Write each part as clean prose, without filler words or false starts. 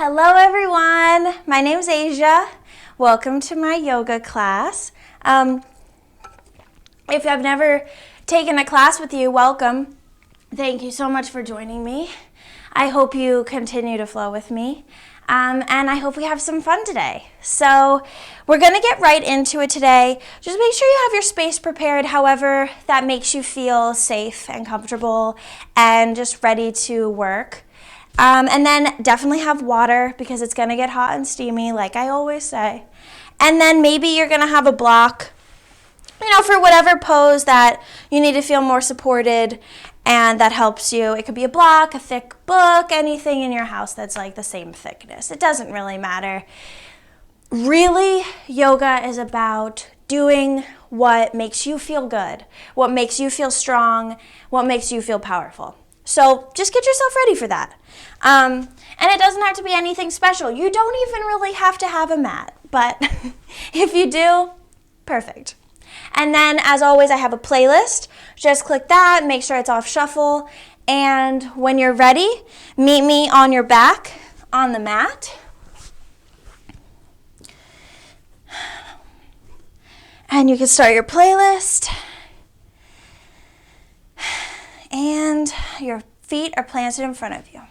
Hello everyone, my name's Asia. Welcome to my yoga class. If I've never taken a class with you, welcome. Thank you so much for joining me. I hope you continue to flow with me. And I hope we have some fun today. So we're going to get right into it today. Just make sure you have your space prepared, however that makes you feel safe and comfortable and just ready to work. And then definitely have water because it's going to get hot and steamy, like I always say. And then maybe you're going to have a block, for whatever pose that you need to feel more supported and that helps you. It could be a block, a thick book, anything in your house that's like the same thickness. It doesn't really matter. Really, yoga is about doing what makes you feel good, what makes you feel strong, what makes you feel powerful. So just get yourself ready for that. And it doesn't have to be anything special. You don't even really have to have a mat, but if you do, perfect. And then, as always, I have a playlist. Just click that, make sure it's off shuffle, and when you're ready, meet me on your back on the mat. And you can start your playlist. And your feet are planted in front of you.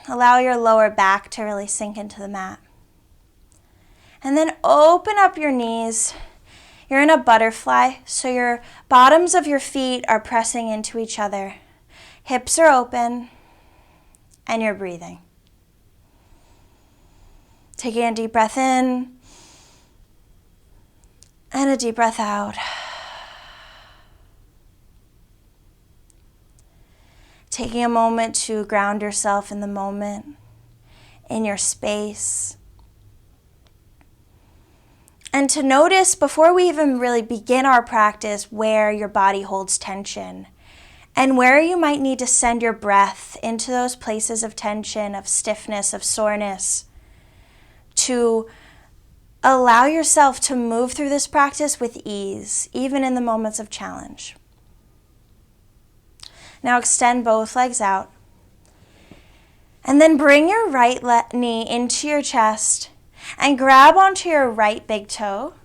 Allow your lower back to really sink into the mat. And then open up your knees. You're in a butterfly, so your bottoms of your feet are pressing into each other. Hips are open, and you're breathing. Taking a deep breath in, and a deep breath out. Taking a moment to ground yourself in the moment, in your space. And to notice before we even really begin our practice where your body holds tension and where you might need to send your breath into those places of tension, of stiffness, of soreness, to allow yourself to move through this practice with ease, even in the moments of challenge. Now extend both legs out. And then bring your right knee into your chest and grab onto your right big toe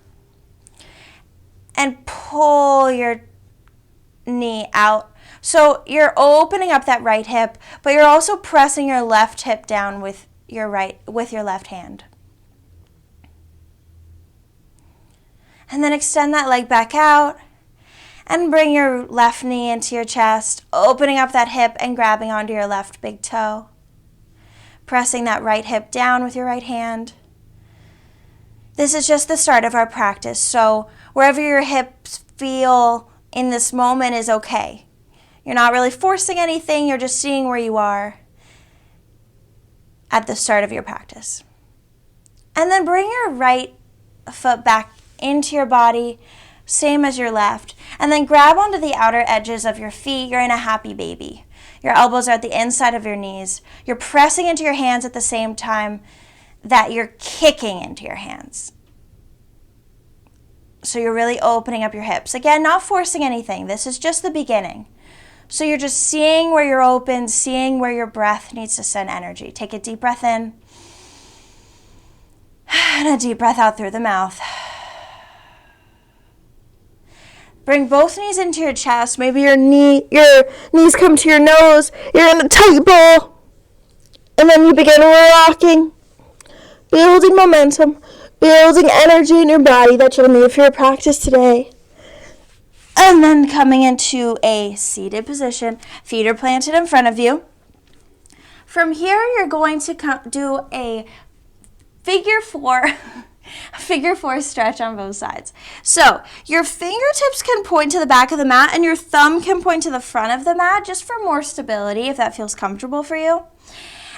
and pull your knee out. So you're opening up that right hip, but you're also pressing your left hip down with your left hand. And then extend that leg back out and bring your left knee into your chest, opening up that hip and grabbing onto your left big toe. Pressing that right hip down with your right hand. This is just the start of our practice, so wherever your hips feel in this moment is okay. You're not really forcing anything, you're just seeing where you are at the start of your practice. And then bring your right foot back into your body, same as your left, and then grab onto the outer edges of your feet. You're in a happy baby. Your elbows are at the inside of your knees. You're pressing into your hands at the same time that you're kicking into your hands. So you're really opening up your hips. Again, not forcing anything. This is just the beginning. So you're just seeing where you're open, seeing where your breath needs to send energy. Take a deep breath in and a deep breath out through the mouth. Bring both knees into your chest. Maybe your knees come to your nose. You're in a tight ball. And then you begin rocking. Building momentum, building energy in your body that you'll need for your practice today. And then coming into a seated position, feet are planted in front of you. From here, you're going to do a figure four stretch on both sides. So your fingertips can point to the back of the mat and your thumb can point to the front of the mat just for more stability if that feels comfortable for you.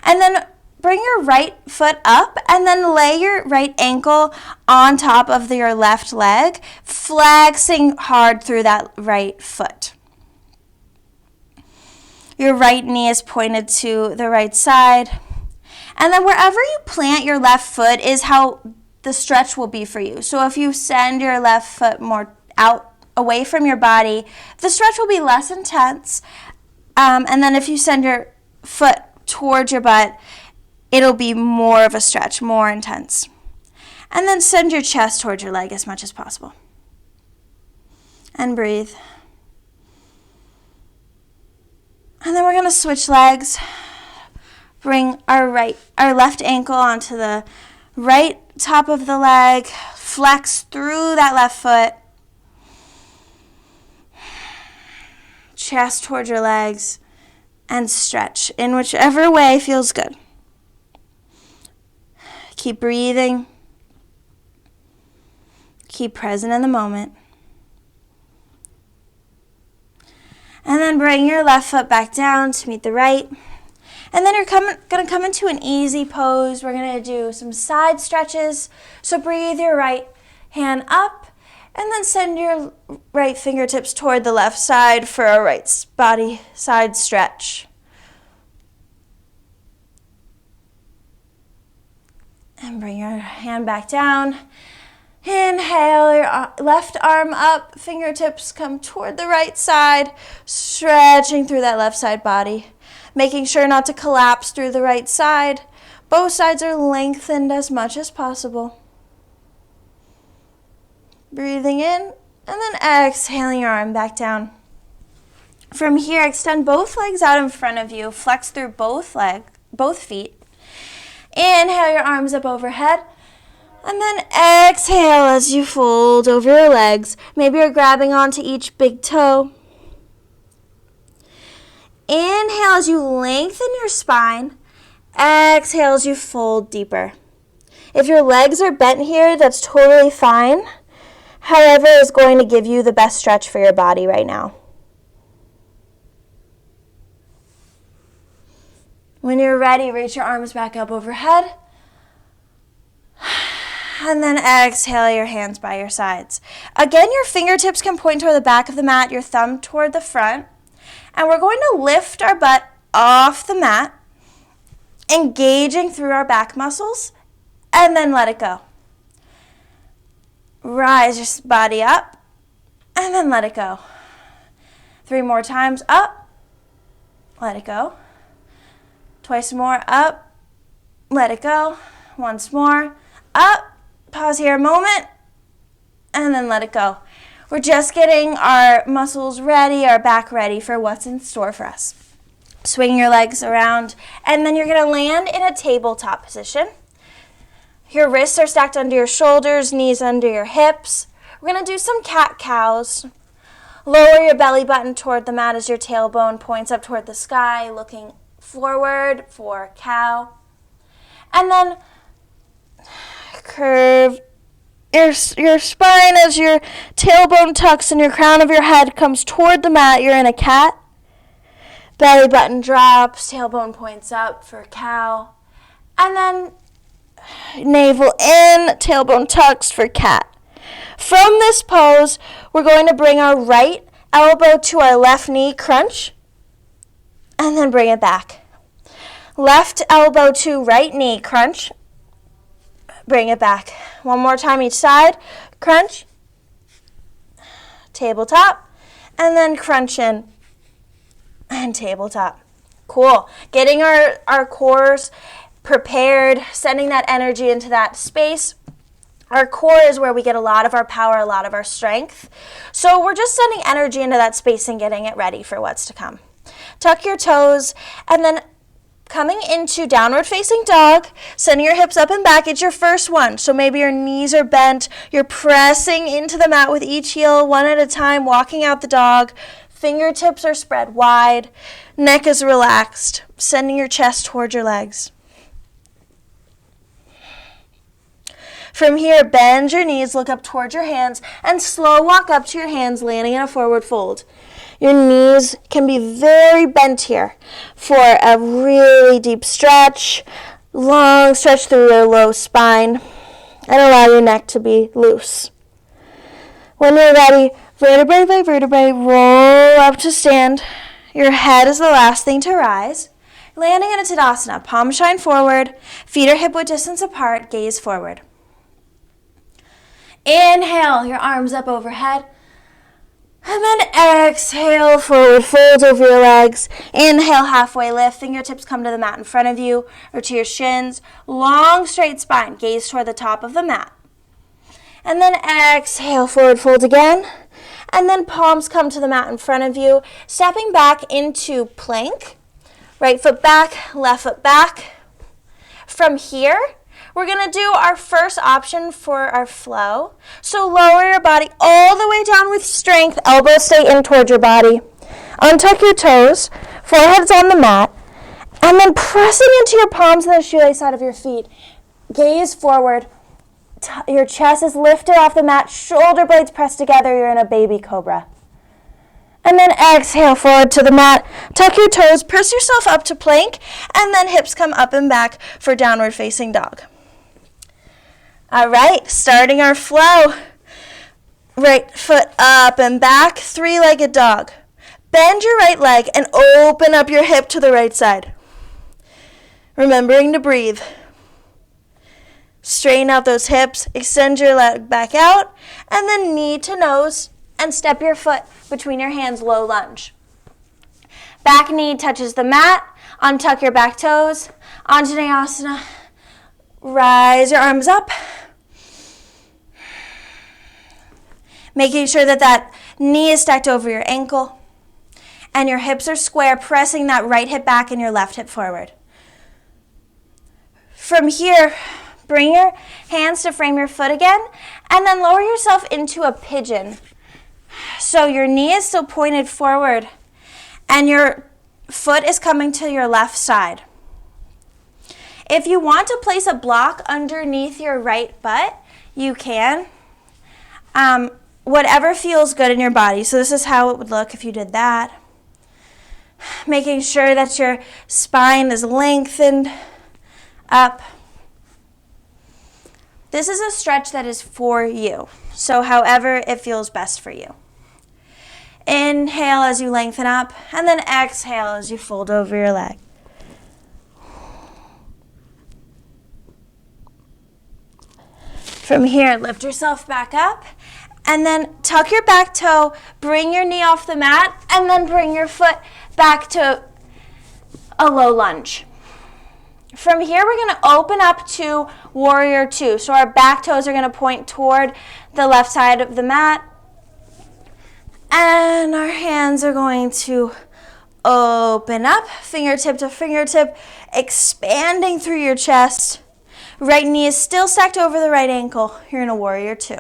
And then bring your right foot up and then lay your right ankle on top of your left leg, flexing hard through that right foot. Your right knee is pointed to the right side. And then wherever you plant your left foot is how the stretch will be for you. So if you send your left foot more out away from your body, the stretch will be less intense. And then if you send your foot towards your butt, it'll be more of a stretch, more intense. And then send your chest towards your leg as much as possible. And breathe. And then we're going to switch legs. Bring our left ankle onto the right top of the leg. Flex through that left foot. Chest towards your legs. And stretch in whichever way feels good. Keep breathing. Keep present in the moment. And then bring your left foot back down to meet the right. And then you're going to come into an easy pose. We're going to do some side stretches. So breathe your right hand up and then send your right fingertips toward the left side for a right body side stretch. And bring your hand back down. Inhale, your left arm up, fingertips come toward the right side, stretching through that left side body, making sure not to collapse through the right side. Both sides are lengthened as much as possible. Breathing in, and then exhaling your arm back down. From here, extend both legs out in front of you, flex through both feet. Inhale your arms up overhead. And then exhale as you fold over your legs. Maybe you're grabbing onto each big toe. Inhale as you lengthen your spine. Exhale as you fold deeper. If your legs are bent here, that's totally fine. However, it's going to give you the best stretch for your body right now. When you're ready, reach your arms back up overhead. And then exhale your hands by your sides. Again, your fingertips can point toward the back of the mat, your thumb toward the front. And we're going to lift our butt off the mat, engaging through our back muscles, and then let it go. Rise your body up, and then let it go. 3 more times, up, let it go. Twice more, up, let it go. Once more, up. Pause here a moment, and then let it go. We're just getting our muscles ready, our back ready for what's in store for us. Swing your legs around, and then you're going to land in a tabletop position. Your wrists are stacked under your shoulders, knees under your hips. We're going to do some cat-cows. Lower your belly button toward the mat as your tailbone points up toward the sky, looking forward for cow. And then curve your spine as your tailbone tucks and your crown of your head comes toward the mat. You're in a cat. Belly button drops, tailbone points up for cow. And then navel in, tailbone tucks for cat. From this pose, we're going to bring our right elbow to our left knee, crunch, and then bring it back. Left elbow to right knee, crunch, bring it back. One more time each side. Crunch. Tabletop. And then crunch in. And tabletop. Cool. Getting our cores prepared, sending that energy into that space. Our core is where we get a lot of our power, a lot of our strength. So we're just sending energy into that space and getting it ready for what's to come. Tuck your toes, and then coming into downward facing dog, sending your hips up and back. It's your first one. So maybe your knees are bent. You're pressing into the mat with each heel one at a time, walking out the dog. Fingertips are spread wide. Neck is relaxed. Sending your chest towards your legs. From here, bend your knees, look up towards your hands, and slow walk up to your hands, landing in a forward fold. Your knees can be very bent here for a really deep stretch, long stretch through your low spine, and allow your neck to be loose. When you're ready, vertebrae by vertebrae, roll up to stand. Your head is the last thing to rise. Landing in a Tadasana, palms shine forward, feet are hip-width distance apart, gaze forward. Inhale, your arms up overhead. And then exhale, forward fold over your legs. Inhale, halfway lift. Fingertips come to the mat in front of you or to your shins. Long, straight spine. Gaze toward the top of the mat. And then exhale, forward fold again. And then palms come to the mat in front of you. Stepping back into plank. Right foot back, left foot back. From here, we're going to do our first option for our flow. So lower your body all the way down with strength. Elbows stay in towards your body. Untuck your toes. Forehead's on the mat. And then pressing into your palms and the shoelace side of your feet. Gaze forward. Your chest is lifted off the mat. Shoulder blades pressed together. You're in a baby cobra. And then exhale forward to the mat. Tuck your toes. Press yourself up to plank. And then hips come up and back for downward facing dog. All right, starting our flow. Right foot up and back, three-legged dog. Bend your right leg and open up your hip to the right side. Remembering to breathe. Straighten out those hips, extend your leg back out, and then knee to nose, and step your foot between your hands, low lunge. Back knee touches the mat, untuck your back toes, Tadasana. Rise your arms up. Making sure that knee is stacked over your ankle and your hips are square, pressing that right hip back and your left hip forward. From here, bring your hands to frame your foot again and then lower yourself into a pigeon. So your knee is still pointed forward and your foot is coming to your left side. If you want to place a block underneath your right butt, you can. Whatever feels good in your body. So this is how it would look if you did that. Making sure that your spine is lengthened up. This is a stretch that is for you. So however it feels best for you. Inhale as you lengthen up, and then exhale as you fold over your leg. From here, lift yourself back up. And then tuck your back toe, bring your knee off the mat, and then bring your foot back to a low lunge. From here, we're going to open up to warrior two. So our back toes are going to point toward the left side of the mat. And our hands are going to open up, fingertip to fingertip, expanding through your chest. Right knee is still stacked over the right ankle. You're in a warrior two.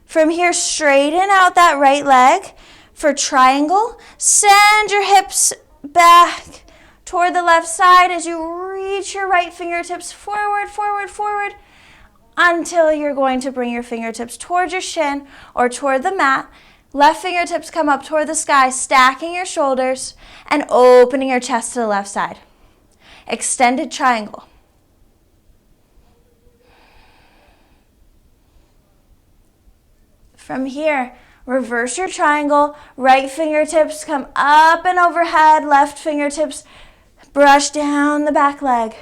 From here, straighten out that right leg for triangle. Send your hips back toward the left side as you reach your right fingertips forward, forward, forward, until you're going to bring your fingertips towards your shin or toward the mat. Left fingertips come up toward the sky, stacking your shoulders and opening your chest to the left side. Extended triangle. From here, reverse your triangle. Right fingertips come up and overhead. Left fingertips brush down the back leg.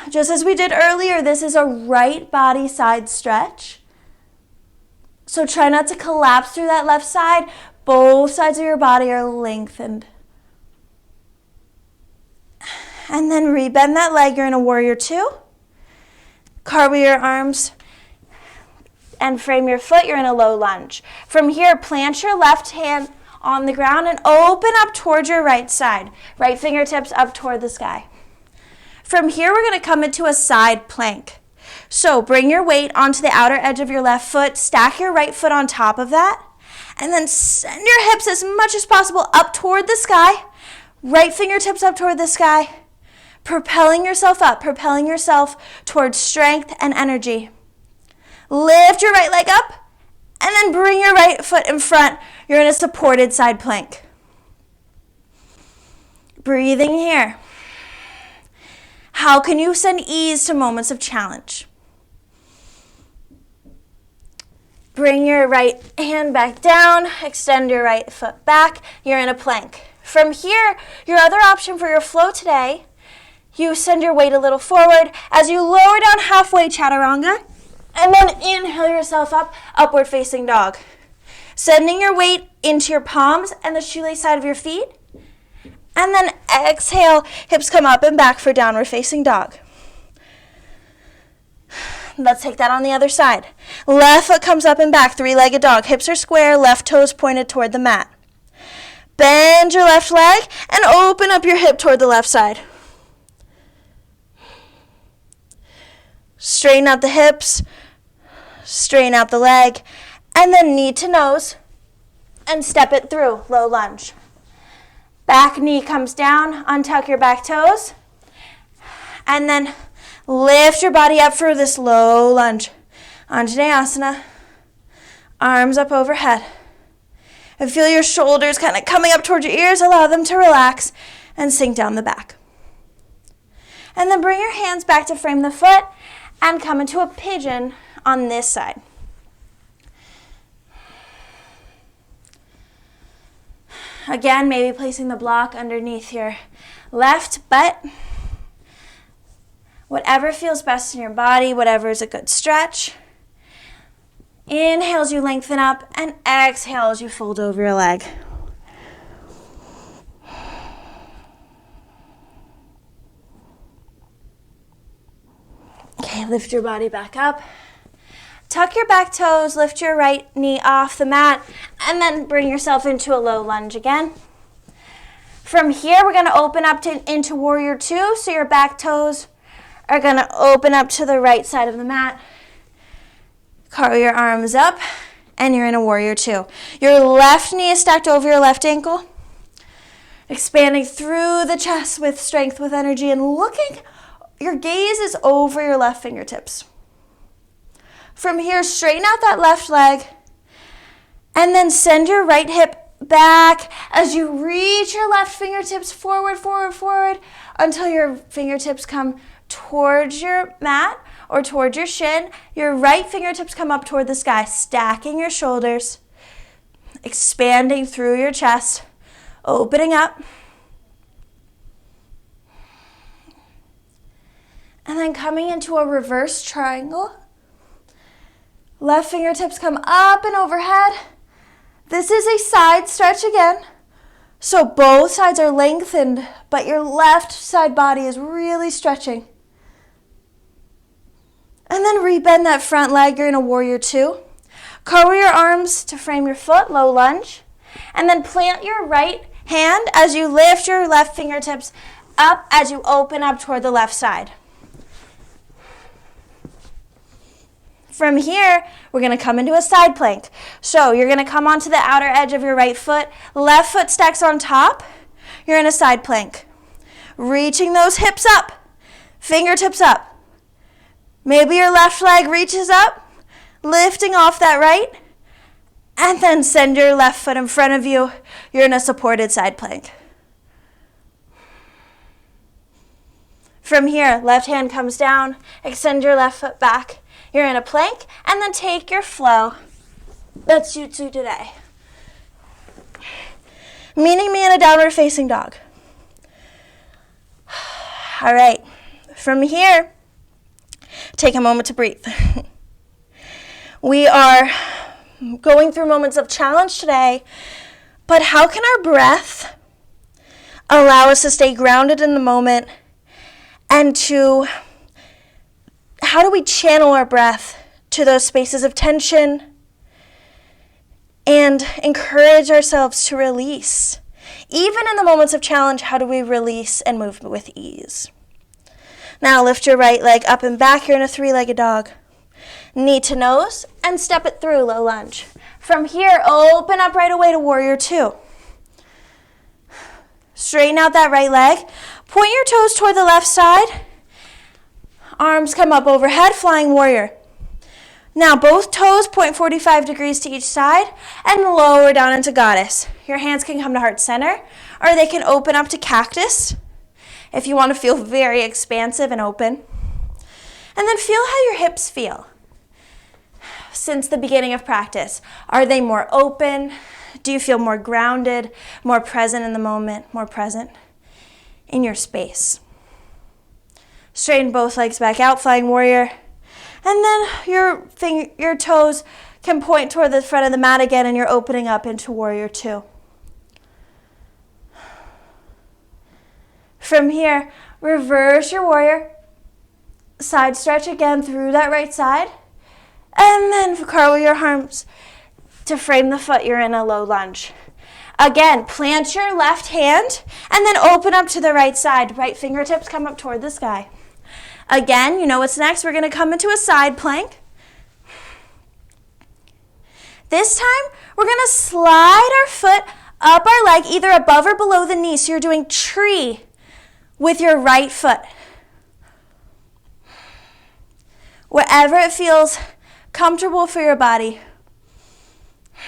Just as we did earlier, this is a right body side stretch. So try not to collapse through that left side. Both sides of your body are lengthened. And then rebend that leg. You're in a warrior two. Cartwheel your arms and frame your foot. You're in a low lunge. From here, plant your left hand on the ground and open up towards your right side. Right fingertips up toward the sky. From here, we're going to come into a side plank. So bring your weight onto the outer edge of your left foot. Stack your right foot on top of that. And then send your hips as much as possible up toward the sky. Right fingertips up toward the sky. Propelling yourself up, propelling yourself towards strength and energy. Lift your right leg up, and then bring your right foot in front. You're in a supported side plank. Breathing here. How can you send ease to moments of challenge? Bring your right hand back down, extend your right foot back. You're in a plank. From here, your other option for your flow today, you send your weight a little forward as you lower down halfway chaturanga. And then inhale yourself up, upward facing dog. Sending your weight into your palms and the shoelace side of your feet. And then exhale, hips come up and back for downward facing dog. Let's take that on the other side. Left foot comes up and back, three-legged dog. Hips are square, left toes pointed toward the mat. Bend your left leg and open up your hip toward the left side. Straighten out the hips, straighten out the leg, and then knee to nose and step it through, low lunge. Back knee comes down, untuck your back toes, and then lift your body up for this low lunge. Tadasana, arms up overhead. And feel your shoulders kind of coming up towards your ears. Allow them to relax and sink down the back. And then bring your hands back to frame the foot and come into a pigeon on this side. Again, maybe placing the block underneath your left butt. Whatever feels best in your body, whatever is a good stretch. Inhale as you lengthen up, and exhale as you fold over your leg. Okay, lift your body back up. Tuck your back toes, lift your right knee off the mat, and then bring yourself into a low lunge again. From here, we're going to open up into Warrior Two, so your back toes are going to open up to the right side of the mat. Curl your arms up, and you're in a Warrior Two. Your left knee is stacked over your left ankle, expanding through the chest with strength, with energy, and looking, your gaze is over your left fingertips. From here, straighten out that left leg, and then send your right hip back as you reach your left fingertips forward, forward, forward, until your fingertips come towards your mat or towards your shin. Your right fingertips come up toward the sky, stacking your shoulders, expanding through your chest, opening up. And then coming into a reverse triangle. Left fingertips come up and overhead. This is a side stretch again. So both sides are lengthened, but your left side body is really stretching. And then rebend that front leg. You're in a Warrior Two. Curl your arms to frame your foot, low lunge. And then plant your right hand as you lift your left fingertips up as you open up toward the left side. From here, we're going to come into a side plank. So you're going to come onto the outer edge of your right foot. Left foot stacks on top. You're in a side plank. Reaching those hips up. Fingertips up. Maybe your left leg reaches up. Lifting off that right. And then send your left foot in front of you. You're in a supported side plank. From here, left hand comes down. Extend your left foot back. You're in a plank, and then take your flow that suits you today. Meeting me in a downward facing dog. All right, from here, take a moment to breathe. We are going through moments of challenge today, but how can our breath allow us to stay grounded in the moment and to how do we channel our breath to those spaces of tension and encourage ourselves to release? Even in the moments of challenge, how do we release and move with ease? Now lift your right leg up and back. You're in a three-legged dog. Knee to nose and step it through, low lunge. From here, open up right away to Warrior Two. Straighten out that right leg. Point your toes toward the left side. Arms come up overhead, flying warrior. Now both toes point 45 degrees to each side and lower down into goddess. Your hands can come to heart center, or they can open up to cactus if you want to feel very expansive and open. And then feel how your hips feel since the beginning of practice. Are they more open? Do you feel more grounded, more present in the moment, more present in your space? Straighten both legs back out, flying warrior. And then your toes can point toward the front of the mat again, and you're opening up into warrior two. From here, reverse your warrior. Side stretch again through that right side. And then cartwheel your arms to frame the foot. You're in a low lunge. Again, plant your left hand and then open up to the right side. Right fingertips come up toward the sky. Again, you know what's next. We're going to come into a side plank. This time, we're going to slide our foot up our leg, either above or below the knee. So you're doing tree with your right foot. Wherever it feels comfortable for your body.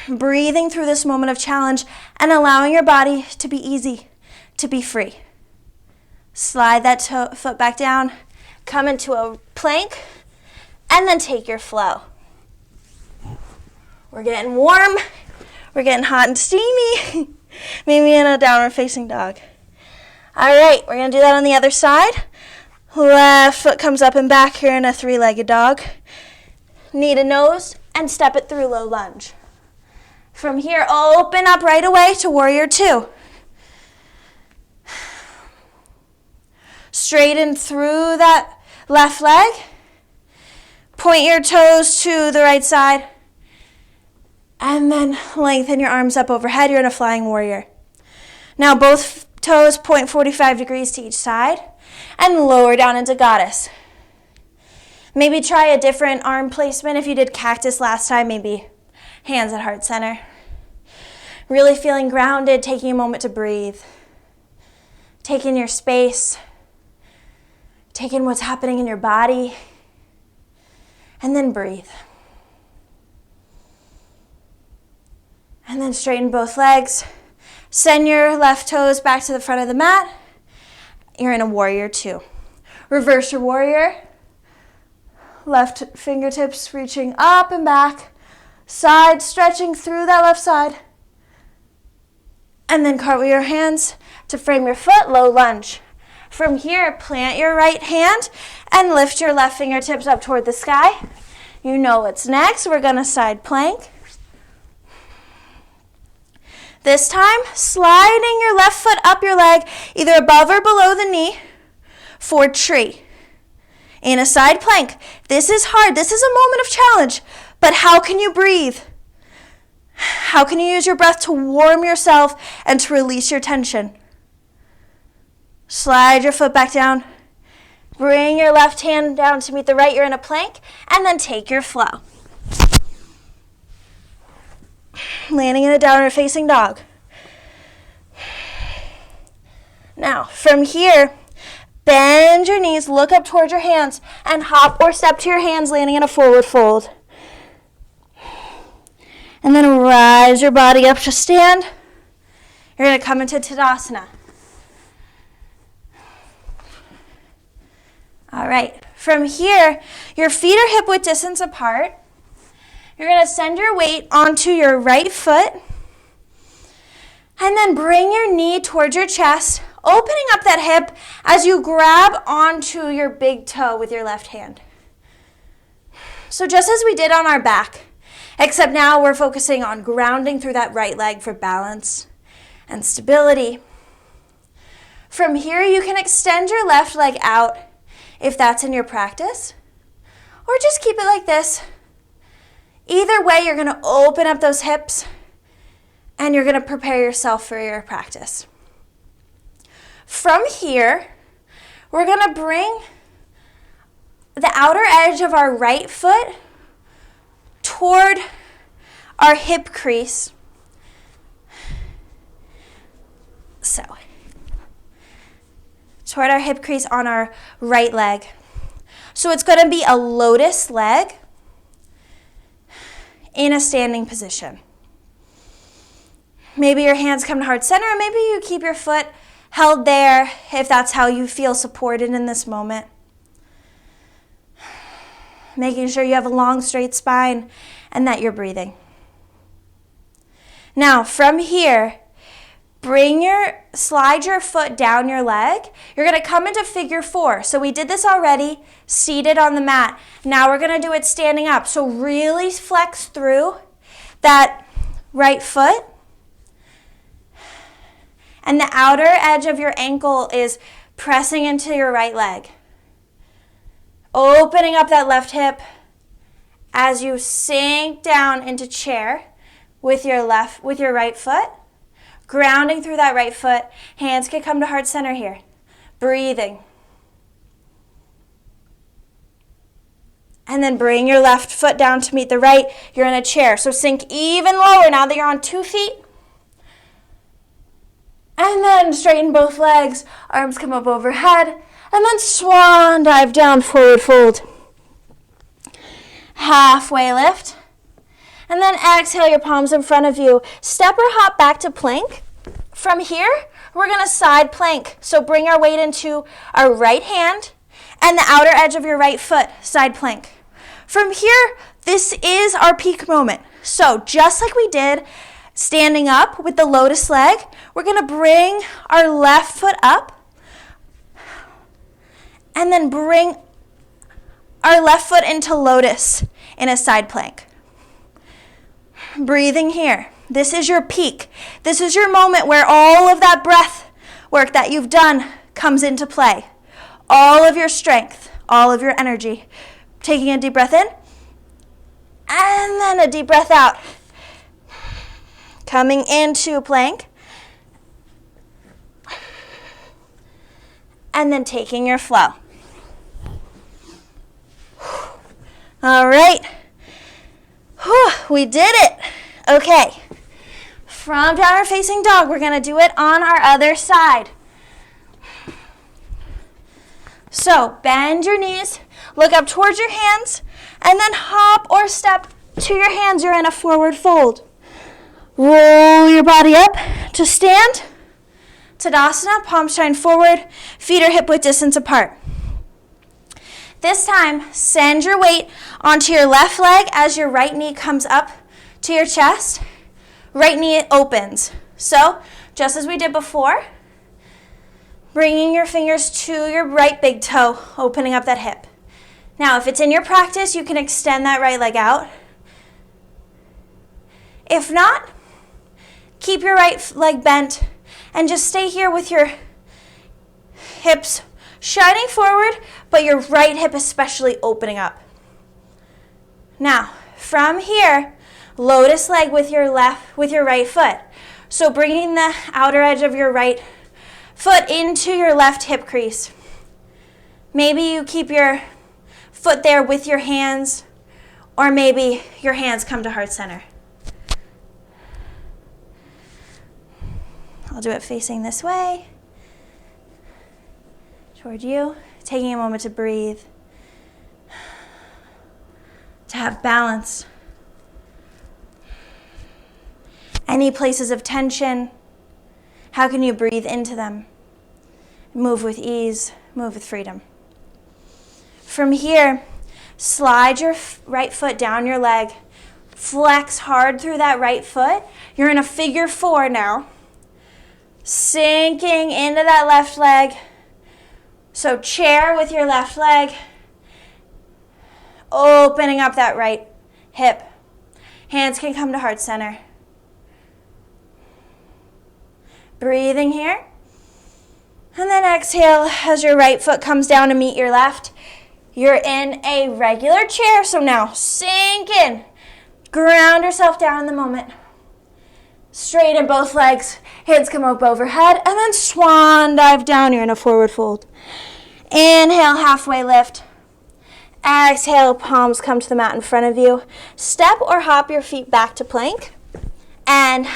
Breathing through this moment of challenge and allowing your body to be easy, to be free. Slide that foot back down, come into a plank, and then take your flow. We're getting warm, we're getting hot and steamy. Maybe in a downward facing dog. All right, we're going to do that on the other side. Left foot comes up and back here in a three-legged dog. Knee to nose and step it through low lunge. From here, open up right away to warrior two. Straighten through that left leg. Point your toes to the right side. And then lengthen your arms up overhead. You're in a flying warrior. Now both toes point 45 degrees to each side. And lower down into goddess. Maybe try a different arm placement. If you did cactus last time, maybe hands at heart center. Really feeling grounded, taking a moment to breathe. Taking your space. Taking what's happening in your body. And then breathe. And then straighten both legs. Send your left toes back to the front of the mat. You're in a warrior two. Reverse your warrior. Left fingertips reaching up and back. Side stretching through that left side. And then cartwheel your hands to frame your foot, low lunge. From here, plant your right hand and lift your left fingertips up toward the sky. You know what's next. We're going to side plank. This time, sliding your left foot up your leg, either above or below the knee, for tree. In a side plank. This is hard. This is a moment of challenge. But how can you breathe? How can you use your breath to warm yourself and to release your tension? Slide your foot back down. Bring your left hand down to meet the right. You're in a plank. And then take your flow. Landing in a downward facing dog. Now, from here, bend your knees, look up towards your hands, and hop or step to your hands, landing in a forward fold. And then rise your body up to stand. You're going to come into Tadasana. All right, from here, your feet are hip-width distance apart. You're going to send your weight onto your right foot. And then bring your knee towards your chest, opening up that hip as you grab onto your big toe with your left hand. So just as we did on our back, except now we're focusing on grounding through that right leg for balance and stability. From here, you can extend your left leg out if that's in your practice, or just keep it like this. Either way, you're going to open up those hips and you're going to prepare yourself for your practice. From here, we're going to bring the outer edge of our right foot toward our hip crease. So, toward our hip crease on our right leg. So it's going to be a lotus leg in a standing position. Maybe your hands come to heart center, or maybe you keep your foot held there if that's how you feel supported in this moment. Making sure you have a long, straight spine and that you're breathing. Now, from here, Slide your foot down your leg. You're going to come into figure 4. So we did this already, seated on the mat. Now we're going to do it standing up. So really flex through that right foot. And the outer edge of your ankle is pressing into your right leg. Opening up that left hip as you sink down into chair with your right foot. Grounding through that right foot. Hands can come to heart center here. Breathing. And then bring your left foot down to meet the right. You're in a chair. So sink even lower now that you're on 2 feet. And then straighten both legs. Arms come up overhead. And then swan dive down, forward fold. Halfway lift. And then exhale your palms in front of you. Step or hop back to plank. From here, we're going to side plank. So bring our weight into our right hand and the outer edge of your right foot, side plank. From here, this is our peak moment. So just like we did standing up with the lotus leg, we're going to bring our left foot up and then bring our left foot into lotus in a side plank. Breathing here. This is your peak. This is your moment where all of that breath work that you've done comes into play. All of your strength, all of your energy. Taking a deep breath in, and then a deep breath out. Coming into plank, and then taking your flow. All right. Whew, we did it. Okay. From downward facing dog, we're going to do it on our other side. So bend your knees, look up towards your hands, and then hop or step to your hands. You're in a forward fold. Roll your body up to stand. Tadasana, palms shine forward, feet are hip width distance apart. This time, send your weight onto your left leg as your right knee comes up to your chest. Right knee opens. So, just as we did before, bringing your fingers to your right big toe, opening up that hip. Now, if it's in your practice, you can extend that right leg out. If not, keep your right leg bent and just stay here with your hips shining forward, but your right hip especially opening up. Now, from here, lotus leg with your right foot. So bringing the outer edge of your right foot into your left hip crease. Maybe you keep your foot there with your hands, or maybe your hands come to heart center. I'll do it facing this way, toward you, taking a moment to breathe, to have balance. Any places of tension, how can you breathe into them? Move with ease, move with freedom. From here, slide your right foot down your leg. Flex hard through that right foot. You're in a figure 4 now. Sinking into that left leg. So chair with your left leg. Opening up that right hip. Hands can come to heart center. Breathing here. And then exhale as your right foot comes down to meet your left. You're in a regular chair, so now sink in. Ground yourself down in the moment. Straighten both legs. Hands come up overhead. And then swan dive down. You're in a forward fold. Inhale, halfway lift. Exhale, palms come to the mat in front of you. Step or hop your feet back to plank. And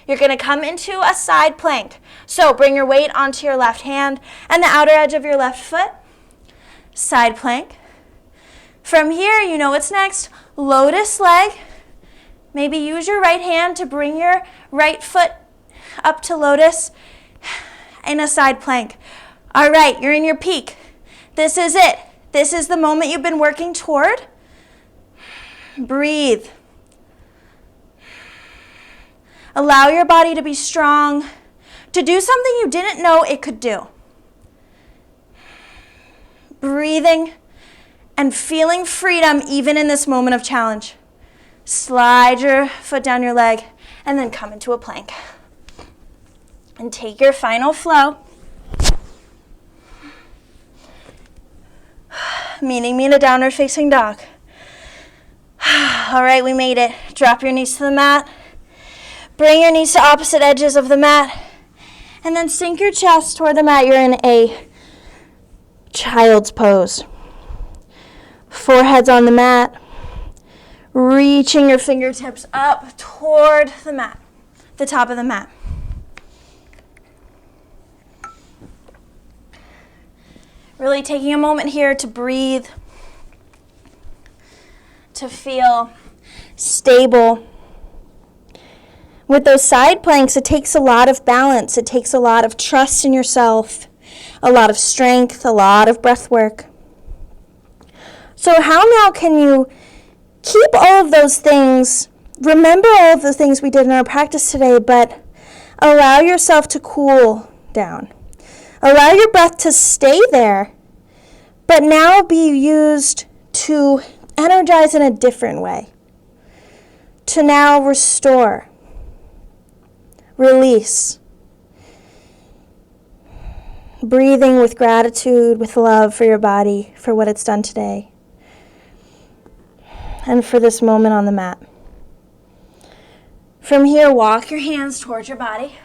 you're going to come into a side plank. So bring your weight onto your left hand and the outer edge of your left foot. Side plank. From here, you know what's next. Lotus leg. Maybe use your right hand to bring your right foot up to lotus in a side plank. All right, you're in your peak. This is it. This is the moment you've been working toward. Breathe. Allow your body to be strong. to do something you didn't know it could do. Breathing and feeling freedom even in this moment of challenge. Slide your foot down your leg and then come into a plank. And take your final flow. Meeting me in a downward facing dog. All right, we made it. Drop your knees to the mat. Bring your knees to opposite edges of the mat. And then sink your chest toward the mat. You're in a child's pose. Forehead's on the mat. Reaching your fingertips up toward the mat, the top of the mat. Really taking a moment here to breathe, to feel stable. With those side planks, it takes a lot of balance. It takes a lot of trust in yourself, a lot of strength, a lot of breath work. So how now can you keep all of those things, remember all of the things we did in our practice today, but allow yourself to cool down. Allow your breath to stay there, but now be used to energize in a different way. To now restore, release. Breathing with gratitude, with love for your body, for what it's done today. And for this moment on the mat. From here, walk your hands towards your body.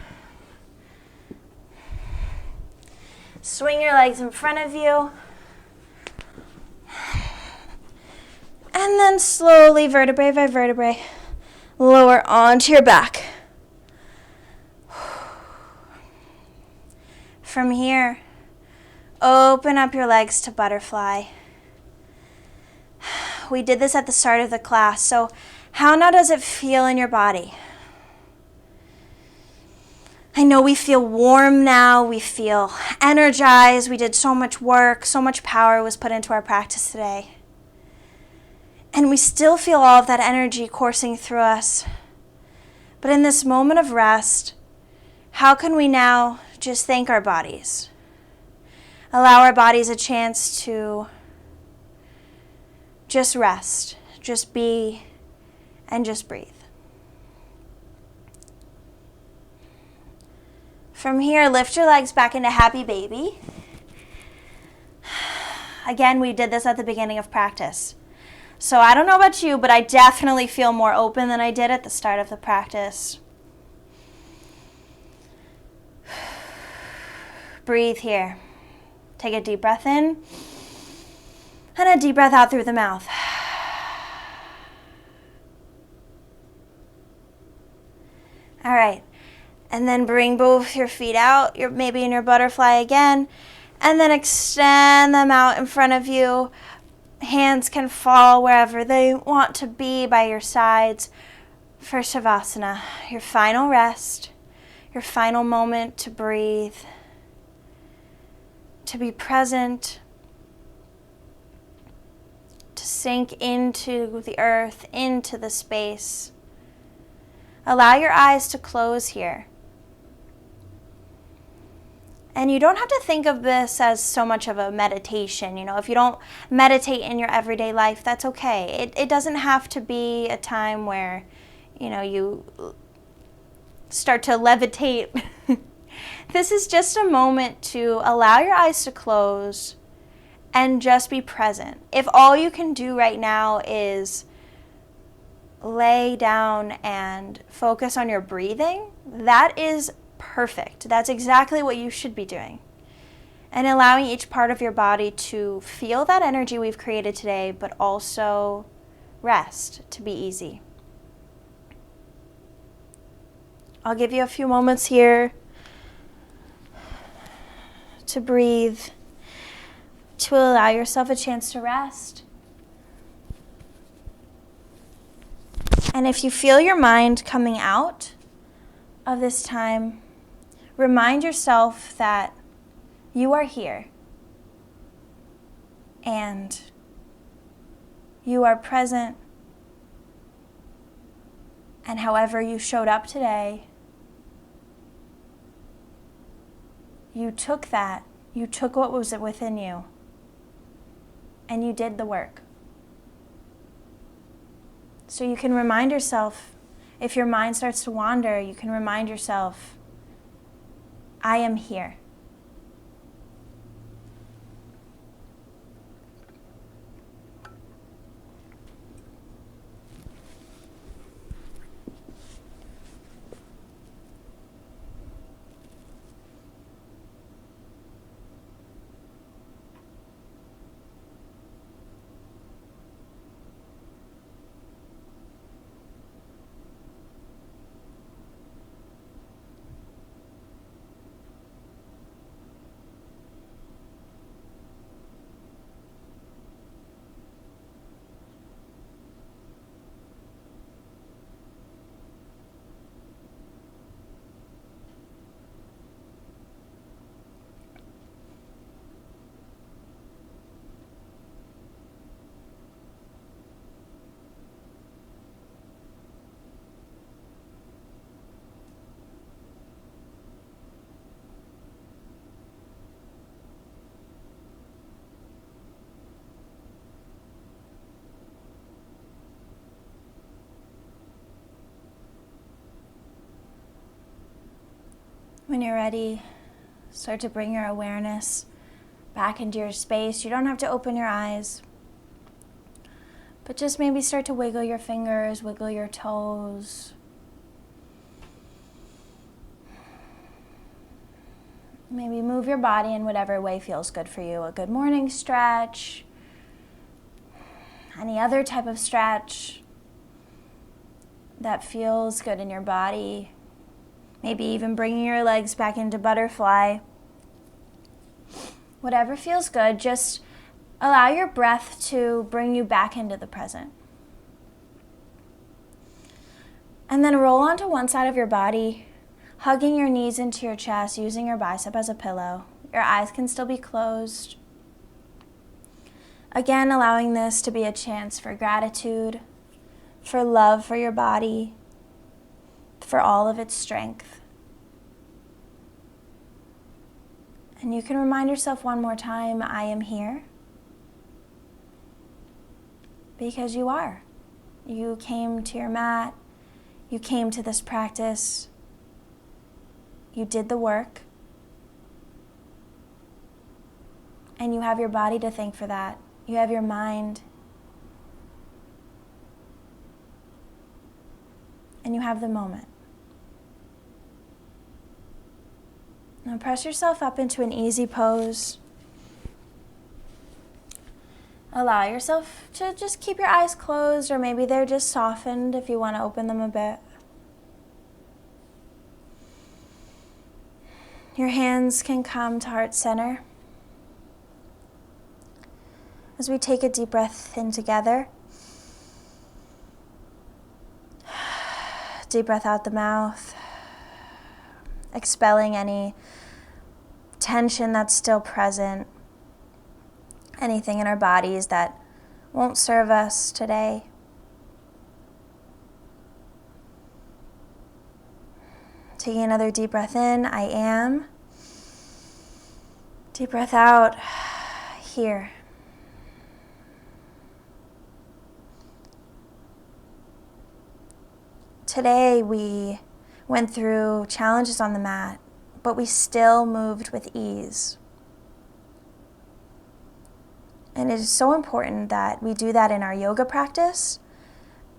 Swing your legs in front of you. And then slowly, vertebrae by vertebrae, lower onto your back. From here, open up your legs to butterfly. We did this at the start of the class, so how now does it feel in your body? I know we feel warm now, we feel energized, we did so much work, so much power was put into our practice today. And we still feel all of that energy coursing through us. But in this moment of rest, how can we now just thank our bodies? Allow our bodies a chance to just rest, just be, and just breathe. From here, lift your legs back into happy baby. Again, we did this at the beginning of practice. So I don't know about you, but I definitely feel more open than I did at the start of the practice. Breathe here. Take a deep breath in and a deep breath out through the mouth. All right. And then bring both your feet out. You're maybe in your butterfly again. And then extend them out in front of you. Hands can fall wherever they want to be by your sides for Shavasana. Your final rest. Your final moment to breathe. To be present. To sink into the earth, into the space. Allow your eyes to close here. And you don't have to think of this as so much of a meditation. You know, if you don't meditate in your everyday life, that's okay. It doesn't have to be a time where, you know, you start to levitate. This is just a moment to allow your eyes to close and just be present. If all you can do right now is lay down and focus on your breathing, that is perfect. That's exactly what you should be doing. And allowing each part of your body to feel that energy we've created today, but also rest to be easy. I'll give you a few moments here to breathe, to allow yourself a chance to rest. And if you feel your mind coming out of this time, remind yourself that you are here and you are present, and however you showed up today, You took that, you took what was within you, and you did the work. So you can remind yourself, if your mind starts to wander, you can remind yourself, I am here. When you're ready, start to bring your awareness back into your space. You don't have to open your eyes, but just maybe start to wiggle your fingers, wiggle your toes. Maybe move your body in whatever way feels good for you. A good morning stretch, any other type of stretch that feels good in your body. Maybe even bringing your legs back into butterfly. Whatever feels good, just allow your breath to bring you back into the present. And then roll onto one side of your body, hugging your knees into your chest, using your bicep as a pillow. Your eyes can still be closed. Again, allowing this to be a chance for gratitude, for love for your body, for all of its strength. And you can remind yourself one more time, I am here. Because you are. You came to your mat. You came to this practice. You did the work. And you have your body to thank for that. You have your mind. And you have the moment. Now press yourself up into an easy pose. Allow yourself to just keep your eyes closed, or maybe they're just softened if you want to open them a bit. Your hands can come to heart center. As we take a deep breath in together. Deep breath out the mouth. Expelling any tension that's still present. Anything in our bodies that won't serve us today. Taking another deep breath in, I am. Deep breath out, here. Today we went through challenges on the mat, but we still moved with ease. And it is so important that we do that in our yoga practice,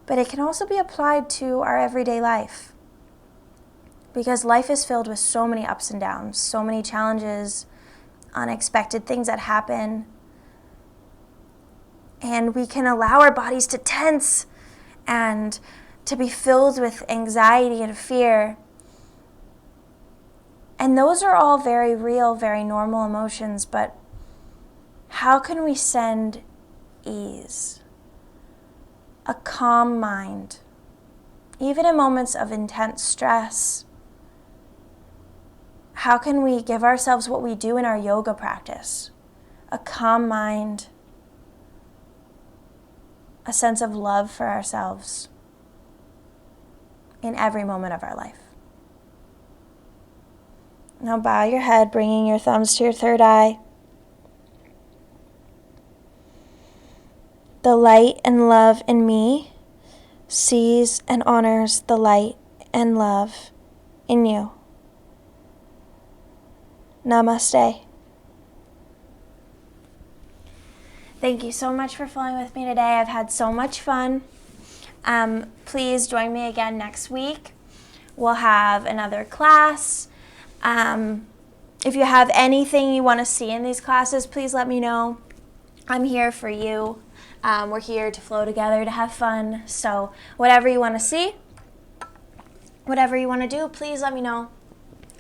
but it can also be applied to our everyday life. Because life is filled with so many ups and downs, so many challenges, unexpected things that happen. And we can allow our bodies to tense and to be filled with anxiety and fear. And those are all very real, very normal emotions, but how can we send ease, a calm mind, even in moments of intense stress? How can we give ourselves what we do in our yoga practice? A calm mind, a sense of love for ourselves in every moment of our life. Now bow your head, bringing your thumbs to your third eye. The light and love in me sees and honors the light and love in you. Namaste. Thank you so much for flowing with me today. I've had so much fun. Please join me again next week. We'll have another class. If you have anything you want to see in these classes, please let me know. I'm here for you. We're here to flow together, to have fun. So whatever you want to see, whatever you want to do, please let me know.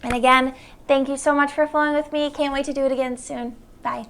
And again, thank you so much for flowing with me. Can't wait to do it again soon. Bye.